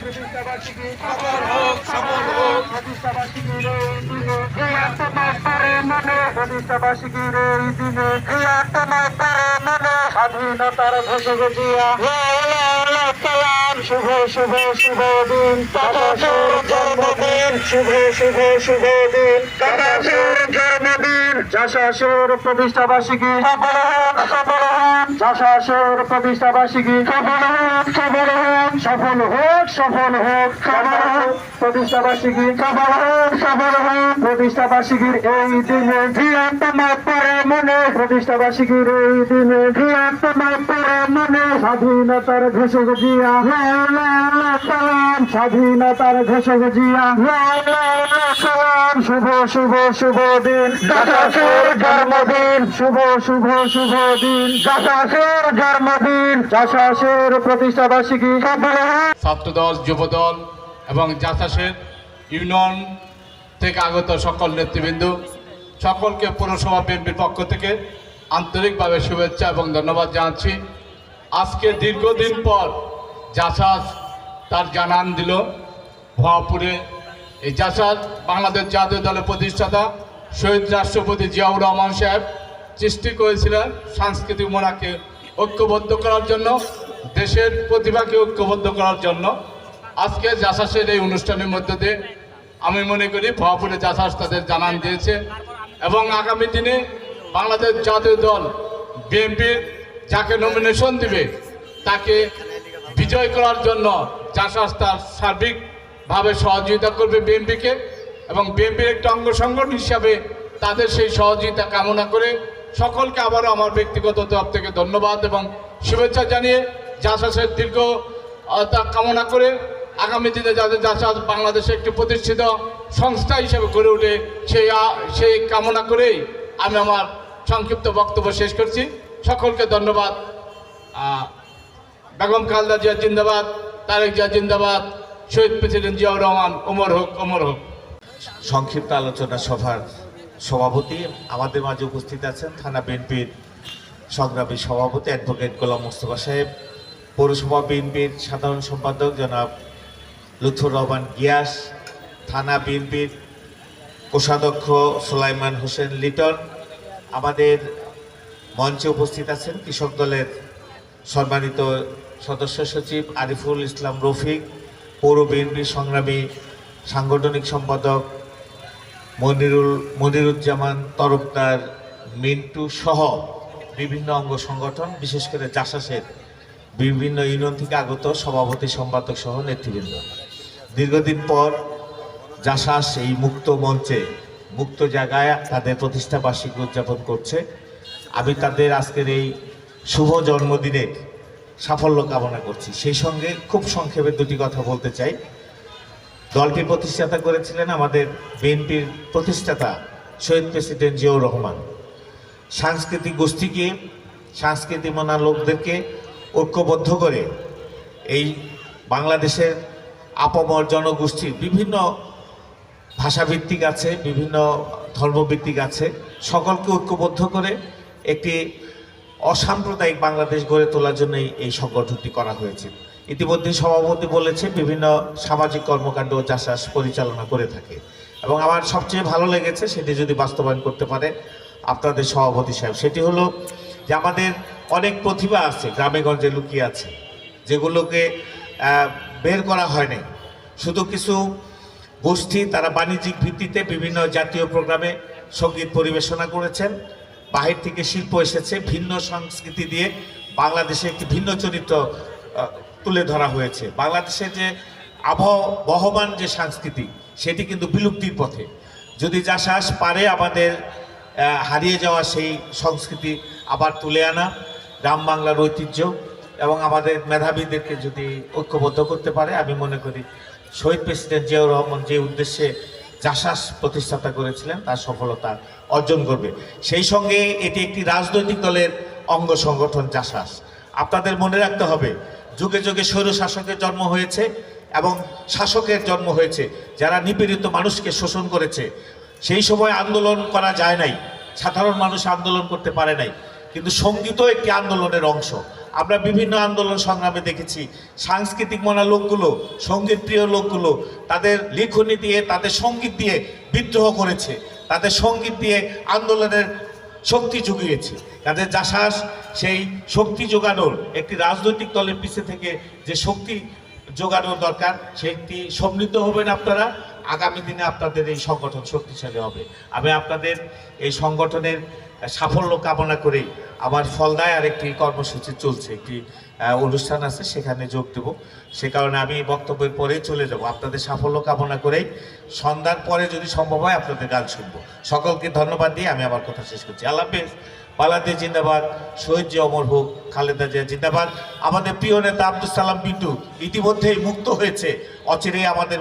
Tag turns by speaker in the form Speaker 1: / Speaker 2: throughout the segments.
Speaker 1: প্রতিষ্ঠাবার্ষিকী সফল হোক, সফল হোক। প্রতিষ্ঠাবার্ষিকীর এই দিনে তোমার পরে মনে, প্রতিষ্ঠাবার্ষিকীর এই দিনে তোমার পরে মনে স্বাধীনতার ঘোষক জিয়া শুভ শুভ শুভ দিন, দাদার জন্মদিন, শুভ শুভ শুভ দিন, দাদার জন্মদিন। যশাসুর প্রতিষ্ঠাবার্ষিকী সফল হোক, সফল হোক। যশাসুর প্রতিষ্ঠাবার্ষিকী সফল হোক, সফল হোক, সফল হোক, সফল হোক। প্রতিষ্ঠাবার্ষিকী সফল হোক, সফল হোক। প্রতিষ্ঠাবার্ষিকীর এই দিনে জিয়া তোমার পরে মনে, প্রতিষ্ঠাবার্ষিকীর এই দিনে জিয়া তোমার পরে মনে স্বাধীনতার ঘোষক জিয়া সালাম, স্বাধীনতার ঘোষক জিয়া সালাম। শুভ শুভ শুভ দিন, যশাসুর জন্মদিন, শুভ শুভ শুভ দিন, যশাসুর জন্মদিন। যশাসুর প্রতিষ্ঠাবার্ষিকী সফল হোক।
Speaker 2: ছাত্রদল, যুবদল এবং যশাসের ইউনিয়ন থেকে আগত সকল নেতৃবৃন্দ সকলকে পৌরসভা বিএনপির পক্ষ থেকে আন্তরিকভাবে শুভেচ্ছা এবং ধন্যবাদ জানাচ্ছি। আজকে দীর্ঘদিন পর যশাস তার জানান দিল ভুয়াপুরে। এই যশাস বাংলাদেশ জাতীয় দলের প্রতিষ্ঠাতা শহীদ রাষ্ট্রপতি জিয়াউর রহমান সাহেব সৃষ্টি করেছিলেন সাংস্কৃতিক মোড়াকে ঐক্যবদ্ধ করার জন্য, দেশের প্রতিভাকে ঐক্যবদ্ধ করার জন্য। আজকে যশাসের এই অনুষ্ঠানের মধ্যে দিয়ে আমি মনে করি ভুয়াপুরে যশাস তাদের জানান দিয়েছে এবং আগামী দিনে বাংলাদেশ জাতীয় দল বিএনপির যাকে নমিনেশন দিবে তাকে বিজয় করার জন্য যশাস তার সার্বিকভাবে সহযোগিতা করবে বিএনপিকে এবং বিএনপির একটা অঙ্গ সংগঠন হিসাবে তাদের সেই সহযোগিতা কামনা করে সকলকে আবারও আমার ব্যক্তিগত তরফ থেকে ধন্যবাদ এবং শুভেচ্ছা জানিয়ে যশাসের দীর্ঘ কামনা করে আগামী দিনে যাতে যশাস বাংলাদেশে একটি প্রতিষ্ঠিত সংস্থা হিসেবে গড়ে ওঠে সেই কামনা করেই আমি আমার সংক্ষিপ্ত বক্তব্য শেষ করছি। সকলকে ধন্যবাদ। বেগম খালেদা জিয়া জিন্দাবাদ, তারেক জিয়া জিন্দাবাদ, শহীদ প্রেসিডেন্ট জিয়াউর রহমান অমর হোক, অমর হোক।
Speaker 3: সংক্ষিপ্ত আলোচনা সভার সভাপতি আমাদের মাঝে উপস্থিত আছেন থানা বিএনপির সংগ্রামী সভাপতি অ্যাডভোকেট গোলাম মোস্তফা সাহেব, পৌরসভা বিএনপির সাধারণ সম্পাদক জনাব লুৎফর রহমান গিয়াস, থানা বিএনপির কোষাধ্যক্ষ সুলাইমান হোসেন লিটন, আমাদের মঞ্চে উপস্থিত আছেন কৃষক দলের সম্মানিত সদস্য সচিব আরিফুল ইসলাম রফিক, পৌর বিএনপির সংগ্রামী সাংগঠনিক সম্পাদক মনিরুজ্জামান তরফদার, মিন্টু সহ বিভিন্ন অঙ্গ সংগঠন, বিশেষ করে যশাসের বিভিন্ন ইউনিয়ন থেকে আগত সভাপতি সম্পাদক সহ নেতৃবৃন্দ। দীর্ঘদিন পর যশাস এই মুক্ত মঞ্চে, মুক্ত জায়গায় তাদের প্রতিষ্ঠা বার্ষিকী উদযাপন করছে। আমি তাদের আজকের এই শুভ জন্মদিনের সাফল্য কামনা করছি। সেই সঙ্গে খুব সংক্ষেপে দুটি কথা বলতে চাই। দলটি প্রতিষ্ঠাতা করেছিলেন আমাদের বিএনপির প্রতিষ্ঠাতা শহীদ প্রেসিডেন্ট জিয়াউর রহমান। সাংস্কৃতিক গোষ্ঠীকে, সংস্কৃতি মানা লোকদেরকে ঐক্যবদ্ধ করে এই বাংলাদেশের আপামর জনগোষ্ঠীর বিভিন্ন ভাষাভিত্তিক আছে, বিভিন্ন ধর্মভিত্তিক আছে, সকলকে ঐক্যবদ্ধ করে একটি অসাম্প্রদায়িক বাংলাদেশ গড়ে তোলার জন্যই এই সংগঠনটি করা হয়েছে। ইতিমধ্যে সভাপতি বলেছে বিভিন্ন সামাজিক কর্মকাণ্ড যশাস পরিচালনা করে থাকে এবং আমার সবচেয়ে ভালো লেগেছে সেটি যদি বাস্তবায়ন করতে পারে আপনাদের সভাপতি সাহেব, সেটি হলো যে আমাদের অনেক প্রতিভা আছে গ্রামে গঞ্জে লুকিয়ে আছে, যেগুলোকে বের করা হয়নি। শুধু কিছু গোষ্ঠী তারা বাণিজ্যিক ভিত্তিতে বিভিন্ন জাতীয় প্রোগ্রামে সঙ্গীত পরিবেশনা করেছেন, বাহির থেকে শিল্প এসেছে, ভিন্ন সংস্কৃতি দিয়ে বাংলাদেশে একটি ভিন্ন চরিত্র তুলে ধরা হয়েছে। বাংলাদেশের যে বহমান যে সংস্কৃতি সেটি কিন্তু বিলুপ্তির পথে। যদি যশাস পারে আমাদের হারিয়ে যাওয়া সেই সংস্কৃতি আবার তুলে আনা, গ্রাম বাংলার ঐতিহ্য এবং আমাদের মেধাবীদেরকে যদি ঐক্যবদ্ধ করতে পারে, আমি মনে করি শহীদ প্রেসিডেন্ট জিয়াউর রহমান যে উদ্দেশ্যে যশাস প্রতিষ্ঠাতা করেছিলেন তার সফলতা অর্জন করবে। সেই সঙ্গে এটি একটি রাজনৈতিক দলের অঙ্গ সংগঠন যশাস। আপনাদের মনে রাখতে হবে, যুগে যুগে স্বৈর শাসকের জন্ম হয়েছে এবং শাসকের জন্ম হয়েছে যারা নিপীড়িত মানুষকে শোষণ করেছে। সেই সময় আন্দোলন করা যায় নাই, সাধারণ মানুষ আন্দোলন করতে পারে নাই, কিন্তু সঙ্গীতও একটি আন্দোলনের অংশ। আমরা বিভিন্ন আন্দোলন সংগ্রামে দেখেছি সাংস্কৃতিক মনা লোকগুলো, সঙ্গীত প্রিয় লোকগুলো তাদের লিখনি দিয়ে, তাদের সঙ্গীত দিয়ে বিদ্রোহ করেছে, তাদের সঙ্গীত দিয়ে আন্দোলনের শক্তি জুগিয়েছে। তাদের জাসাস সেই শক্তি যোগানোর, একটি রাজনৈতিক দলের পিছে থেকে যে শক্তি যোগানোর দরকার, সেটি সমৃদ্ধ হবেন আপনারা। আগামী দিনে আপনাদের এই সংগঠন শক্তিশালী হবে। আমি আপনাদের এই সংগঠনের সাফল্য কামনা করেই আমার ফলদায় আরেকটি কর্মসূচি চলছে, একটি অনুষ্ঠান আছে, সেখানে যোগ দেব। সে কারণে আমি বক্তব্যের পরেই চলে যাব। আপনাদের সাফল্য কামনা করেই সন্ধ্যার পরে যদি সম্ভব হয় আপনাদের গান শুনবো। সকলকে ধন্যবাদ দিয়ে আমি আমার কথা শেষ করছি। আল্লাহ হাফেজ। বাংলাদেশ জিন্দাবাদ। শহীদ জি অমর হোক। খালেদা জিয়া জিন্দাবাদ। আমাদের প্রিয় নেতা আব্দুল সালাম বিট্টু ইতিমধ্যেই মুক্ত হয়েছে, অচিরেই আমাদের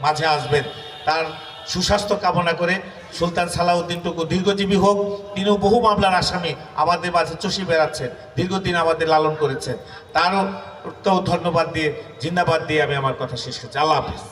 Speaker 3: মাঝে আসবেন। তার সুস্বাস্থ্য কামনা করে সুলতান সালাউদ্দিন টুকু দীর্ঘজীবী হোক। তিনিও বহু মামলার আসামি, আমাদের মাঝে চষে বেড়াচ্ছেন, দীর্ঘদিন আমাদের লালন করেছেন। তারও ধন্যবাদ দিয়ে, জিন্দাবাদ দিয়ে আমি আমার কথা শেষ করছি। আল্লাহ হাফিজ।